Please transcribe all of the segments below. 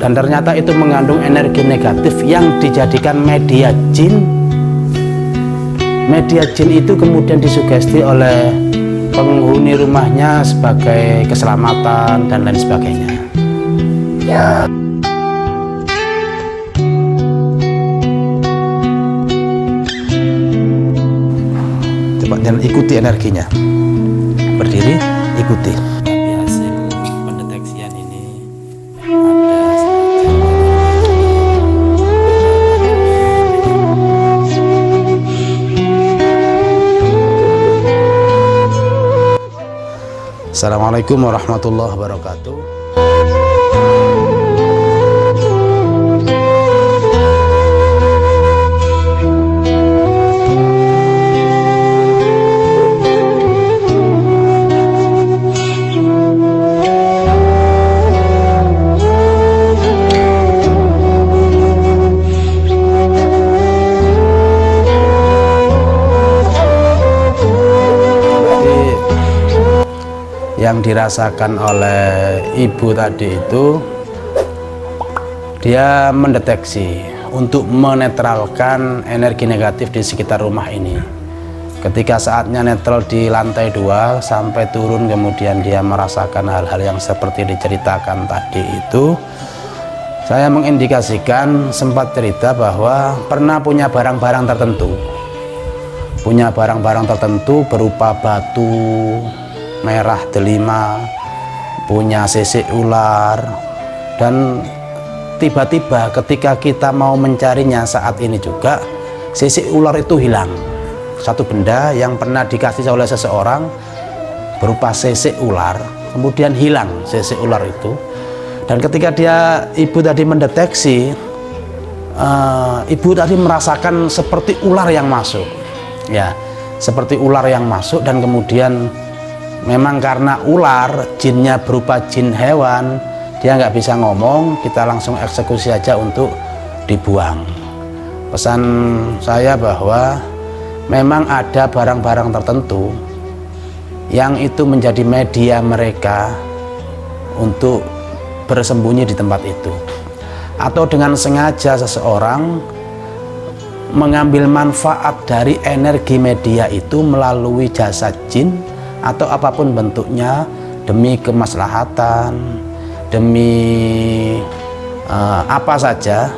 dan ternyata itu mengandung energi negatif yang dijadikan media jin. Media jin itu kemudian disugesti oleh penghuni rumahnya sebagai keselamatan dan lain sebagainya. Ya. Coba dan ikuti energinya. Berdiri, ikuti. Dari hasil pendeteksian ini ada Assalamualaikum warahmatullahi wabarakatuh. Yang dirasakan oleh ibu tadi itu, dia mendeteksi untuk menetralkan energi negatif di sekitar rumah ini. Ketika saatnya netral di lantai 2 sampai turun, kemudian dia merasakan hal-hal yang seperti diceritakan tadi itu. Saya mengindikasikan, sempat cerita bahwa pernah punya barang-barang tertentu, berupa batu merah delima, punya sisik ular, dan tiba-tiba ketika kita mau mencarinya saat ini juga, sisik ular itu hilang. Satu benda yang pernah dikasih oleh seseorang berupa sisik ular, kemudian hilang sisik ular itu. Dan ketika ibu tadi mendeteksi, ibu tadi merasakan seperti ular yang masuk, ya, seperti ular yang masuk. Dan kemudian memang karena ular, jinnya berupa jin hewan, dia nggak bisa ngomong, kita langsung eksekusi aja untuk dibuang. Pesan saya bahwa memang ada barang-barang tertentu yang itu menjadi media mereka untuk bersembunyi di tempat itu, atau dengan sengaja seseorang mengambil manfaat dari energi media itu melalui jasa jin atau apapun bentuknya, demi kemaslahatan, demi apa saja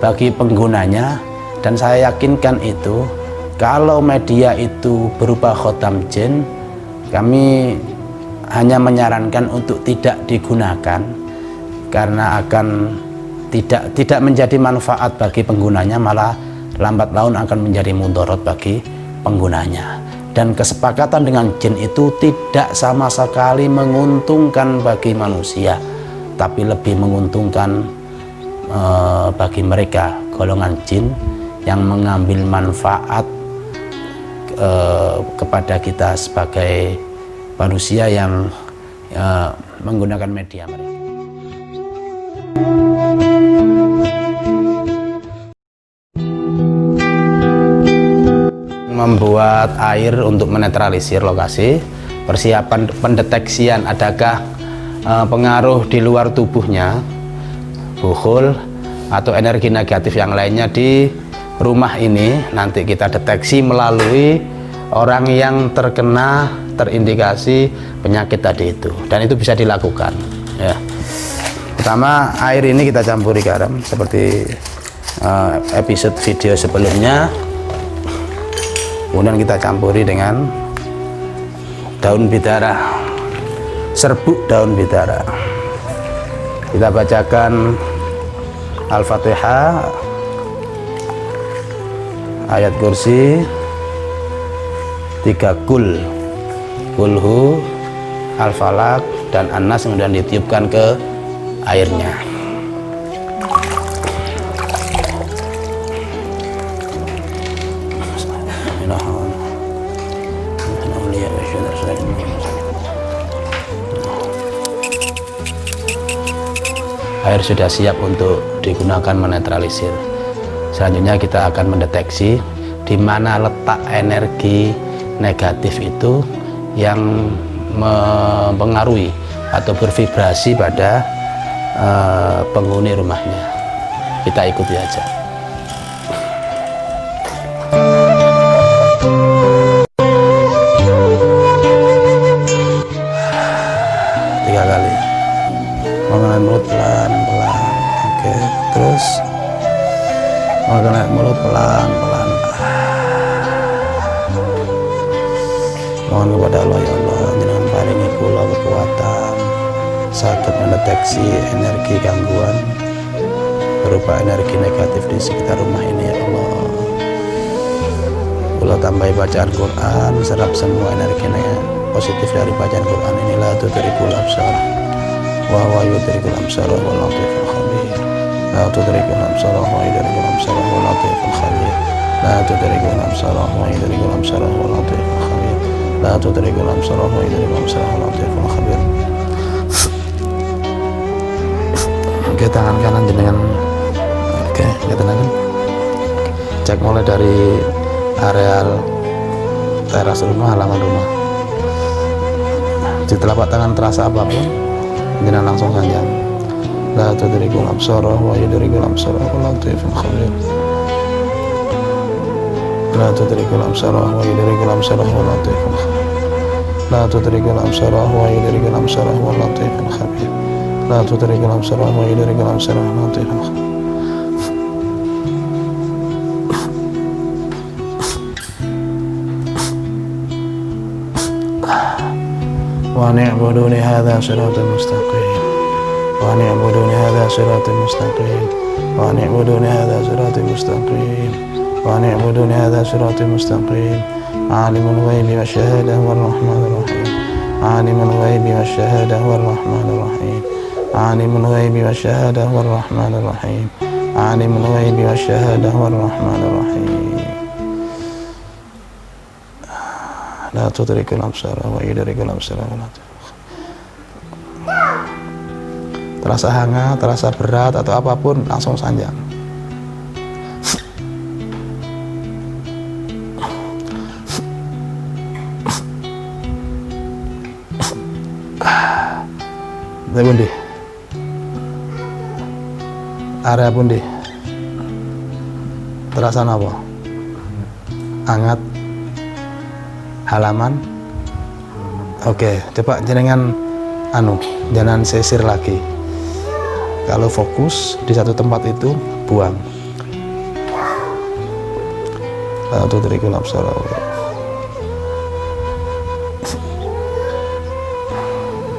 bagi penggunanya. Dan saya yakinkan itu, kalau media itu berupa khotam jin, kami hanya menyarankan untuk tidak digunakan, karena akan tidak menjadi manfaat bagi penggunanya, malah lambat laun akan menjadi mudarat bagi penggunanya. Dan kesepakatan dengan jin itu tidak sama sekali menguntungkan bagi manusia, tapi lebih menguntungkan bagi mereka, golongan jin yang mengambil manfaat kepada kita sebagai manusia yang menggunakan media mereka. Membuat air untuk menetralisir lokasi, persiapan pendeteksian adakah pengaruh di luar tubuhnya, bukhul atau energi negatif yang lainnya di rumah ini. Nanti kita deteksi melalui orang yang terindikasi penyakit tadi itu, dan itu bisa dilakukan, ya. Pertama, air ini kita campuri garam seperti episode video sebelumnya. Kemudian kita campuri dengan daun bidara, serbuk daun bidara. Kita bacakan Al-Fatihah, ayat kursi, 3 kulhu, Al-Falak, dan An-Nas, kemudian ditiupkan ke airnya. Air sudah siap untuk digunakan menetralisir. Selanjutnya kita akan mendeteksi di mana letak energi negatif itu yang mempengaruhi atau bervibrasi pada penghuni rumahnya. Kita ikuti aja. Tiga kali. Mengenai mulut pelan-pelan. Oke, terus mengenai mulut pelan-pelan. Mohon kepada Allah, ya Allah, jangan paringi kula kekuatan sakit mendeteksi energi gangguan berupa energi negatif di sekitar rumah ini, ya Allah. Kula tambahi bacaan Quran, serap semua energi positif dari bacaan Quran ini. La tudrikul absar wa huwa yudrikul absar wa latiful khabir. La tudrikul absar wa yudrikul absar wa latiful khabir. La tudrikul absar wa yudrikul absar wa latiful khabir. La tudrikul absar wa yudrikul absar wa latiful khabir. Oke, tangan kanan jenengan. Oke, kita lagi cek mulai dari areal teras rumah, halaman rumah. Di telapak tangan terasa apapun, jenengan langsung saja. La tudrikul absar wa yudrikul absar wa latiful khabir. La tudrikul absar wa yudrikul absar wa latiful khabir. La tudrikul absar wa yudrikul absar wa latiful khabir. La tudrikul absar wa yudrikul absar wa latiful khabir. Wa ni'buduni hadza siratal mustaqim. Wa ni'buduni hadza siratal mustaqim. Wa ni'buduni hadza siratal mustaqim. Wa ni'buduni hadza siratal mustaqim. Alimul ghaibi wasyahada huwar rahmanur rahim. Alimul ghaibi wasyahada huwar rahmanur rahim. Alimul ghaibi wasyahada huwar rahmanur rahim. Alimul ghaibi wasyahada huwar rahmanur rahim. La tudrikul absar wa yudrikul absar wa latiful. Terasa hangat, terasa berat atau apapun, langsung saja. Bundi, area bundi, terasa apa? Hangat, halaman. Oke, coba jenengan jangan sisir lagi. Kalau fokus di satu tempat itu, buang. La tudrikul absar.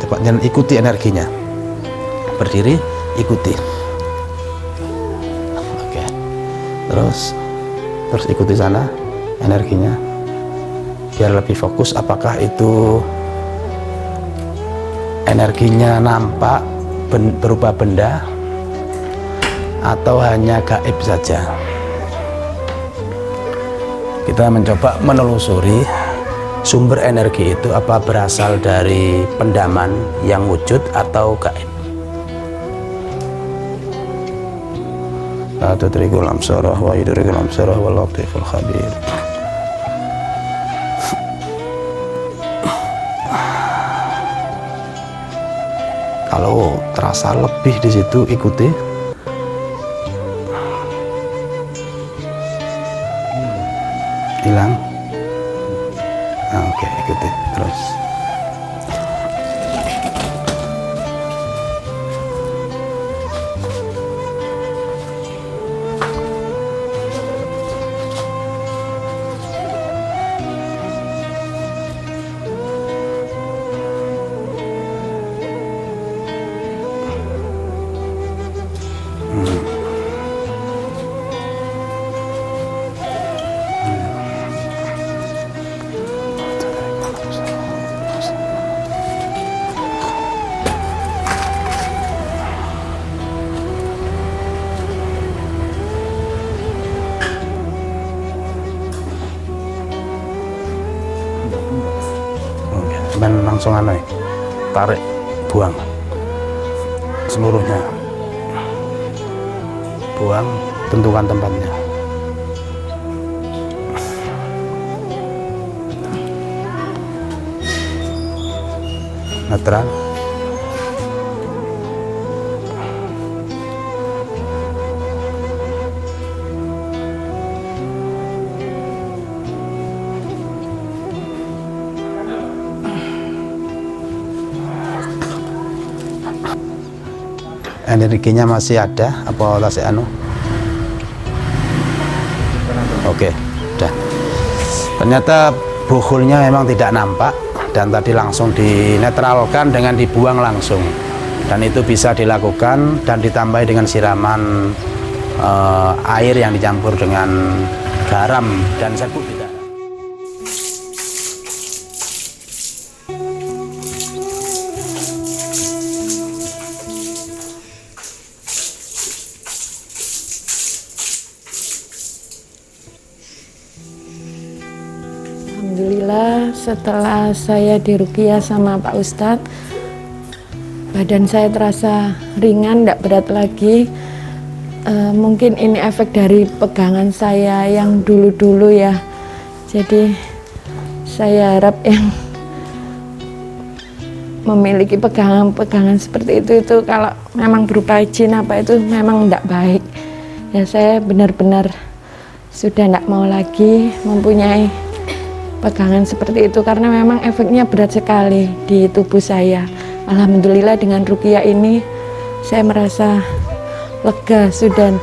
Coba jangan ikuti energinya. Berdiri, ikuti. Oke. Terus ikuti sana energinya. Biar lebih fokus, apakah itu energinya nampak berupa benda atau hanya gaib saja. Kita mencoba menelusuri sumber energi itu, apa berasal dari pendaman yang wujud atau gaib. La tudrikul absar wa yudrikul absar wa latiful khabir. Kalau terasa lebih di situ, ikuti. Hilang. Oke, ikuti terus. Dan langsung tarik, buang seluruhnya, buang, tentukan tempatnya. Netral. energinya masih ada apa tasik anu? Oke, udah. Ternyata bukhulnya memang tidak nampak dan tadi langsung dinetralkan dengan dibuang langsung, dan itu bisa dilakukan dan ditambah dengan siraman air yang dicampur dengan garam dan serbuk tidak. Alhamdulillah setelah saya diruqyah sama Pak Ustadz, badan saya terasa ringan, tidak berat lagi. Mungkin ini efek dari pegangan saya yang dulu-dulu ya. Jadi saya harap yang memiliki pegangan-pegangan seperti itu kalau memang berupa jin apa itu memang tidak baik. Ya saya benar-benar sudah tidak mau lagi mempunyai pegangan seperti itu karena memang efeknya berat sekali di tubuh saya. Alhamdulillah dengan ruqyah ini saya merasa lega, sudah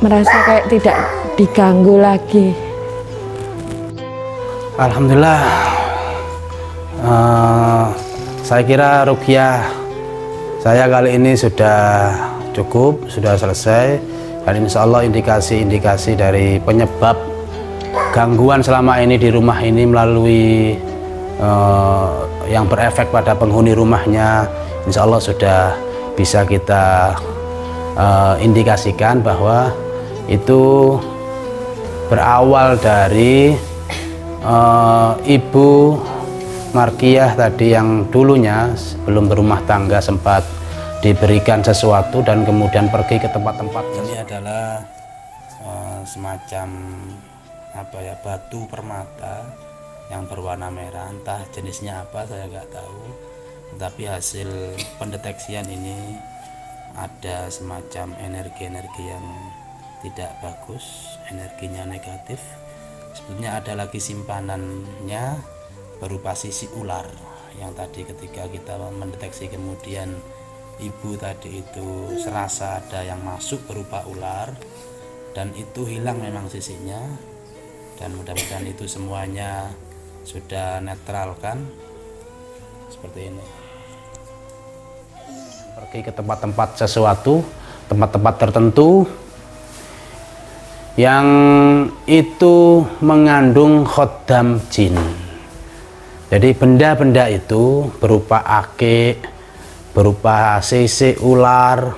merasa kayak tidak diganggu lagi. Alhamdulillah, saya kira ruqyah saya kali ini sudah cukup, sudah selesai, dan insya Allah indikasi-indikasi dari penyebab gangguan selama ini di rumah ini melalui yang berefek pada penghuni rumahnya, insya Allah sudah bisa kita indikasikan bahwa itu berawal dari Ibu Markiah tadi yang dulunya sebelum berumah tangga sempat diberikan sesuatu dan kemudian pergi ke tempat-tempat. Ini adalah semacam apa ya, batu permata yang berwarna merah, entah jenisnya apa saya nggak tahu, tapi hasil pendeteksian ini ada semacam energi-energi yang tidak bagus, energinya negatif. Sebetulnya ada lagi simpanannya berupa sisi ular yang tadi ketika kita mendeteksi kemudian ibu tadi itu serasa ada yang masuk berupa ular dan itu hilang memang sisinya, dan mudah-mudahan itu semuanya sudah netralkan seperti ini. Pergi ke tempat-tempat sesuatu, tempat-tempat tertentu yang itu mengandung khodam jin. Jadi benda-benda itu berupa akik, berupa sisik ular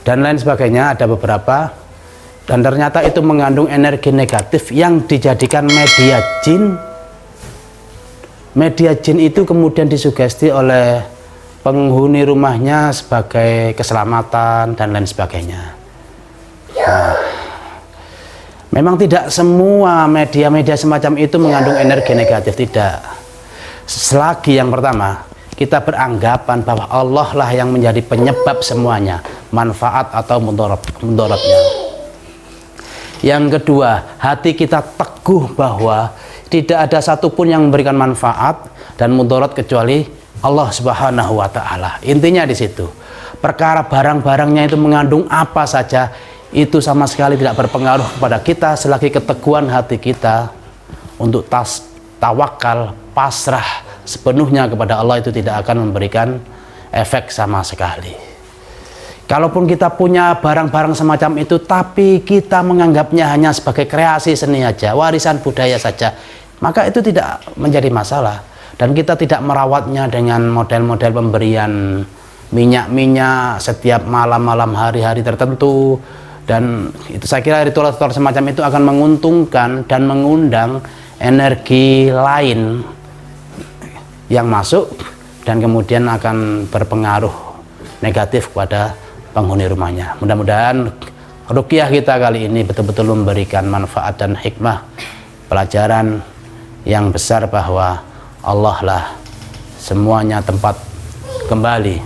dan lain sebagainya, ada beberapa, dan ternyata itu mengandung energi negatif yang dijadikan media jin. Media jin itu kemudian disugesti oleh penghuni rumahnya sebagai keselamatan dan lain sebagainya. Nah, memang tidak semua media-media semacam itu mengandung energi negatif, tidak. Selagi yang pertama kita beranggapan bahwa Allah lah yang menjadi penyebab semuanya, manfaat atau mudaratnya. Yang kedua, hati kita teguh bahwa tidak ada satupun yang memberikan manfaat dan mudarat kecuali Allah Subhanahu wa Ta'ala. Intinya di situ. Perkara barang-barangnya itu mengandung apa saja, itu sama sekali tidak berpengaruh kepada kita selagi keteguhan hati kita untuk tawakal, pasrah sepenuhnya kepada Allah itu tidak akan memberikan efek sama sekali. Kalaupun kita punya barang-barang semacam itu tapi kita menganggapnya hanya sebagai kreasi seni saja, warisan budaya saja, maka itu tidak menjadi masalah. Dan kita tidak merawatnya dengan model-model pemberian minyak-minyak setiap malam-malam hari-hari tertentu. Dan itu saya kira ritual-ritual semacam itu akan menguntungkan dan mengundang energi lain yang masuk dan kemudian akan berpengaruh negatif kepada penghuni rumahnya. Mudah-mudahan ruqyah kita kali ini betul-betul memberikan manfaat dan hikmah, pelajaran yang besar bahwa Allah lah semuanya tempat kembali,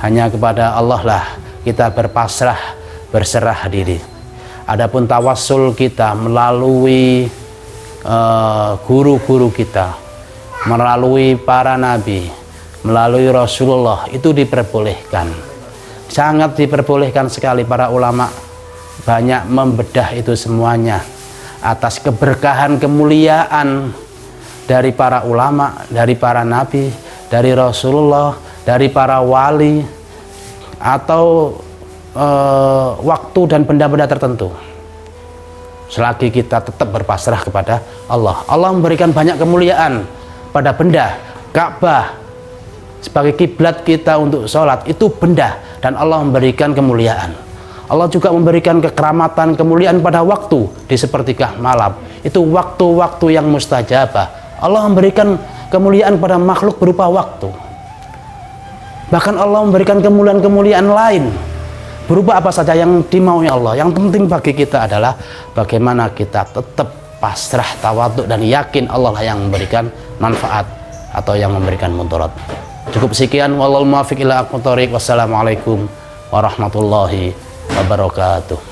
hanya kepada Allah lah kita berpasrah, berserah diri. Adapun tawassul kita melalui guru-guru kita, melalui para nabi, melalui Rasulullah, itu diperbolehkan. Sangat diperbolehkan sekali para ulama banyak membedah itu semuanya atas keberkahan kemuliaan dari para ulama, dari para nabi, dari Rasulullah, dari para wali, atau waktu dan benda-benda tertentu. Selagi kita tetap berpasrah kepada Allah, Allah memberikan banyak kemuliaan pada benda. Ka'bah sebagai kiblat kita untuk sholat itu benda, dan Allah memberikan kemuliaan. Allah juga memberikan kekeramatan, kemuliaan pada waktu di sepertiga malam. Itu waktu-waktu yang mustajabah. Allah memberikan kemuliaan pada makhluk berupa waktu. Bahkan Allah memberikan kemuliaan-kemuliaan lain berupa apa saja yang dimaui Allah. Yang penting bagi kita adalah bagaimana kita tetap pasrah, tawaduk, dan yakin Allah lah yang memberikan manfaat atau yang memberikan mudarat. Cukup sekian, wallahul muwaffiq ila aqwamit thoriq. Wassalamualaikum warahmatullahi wabarakatuh.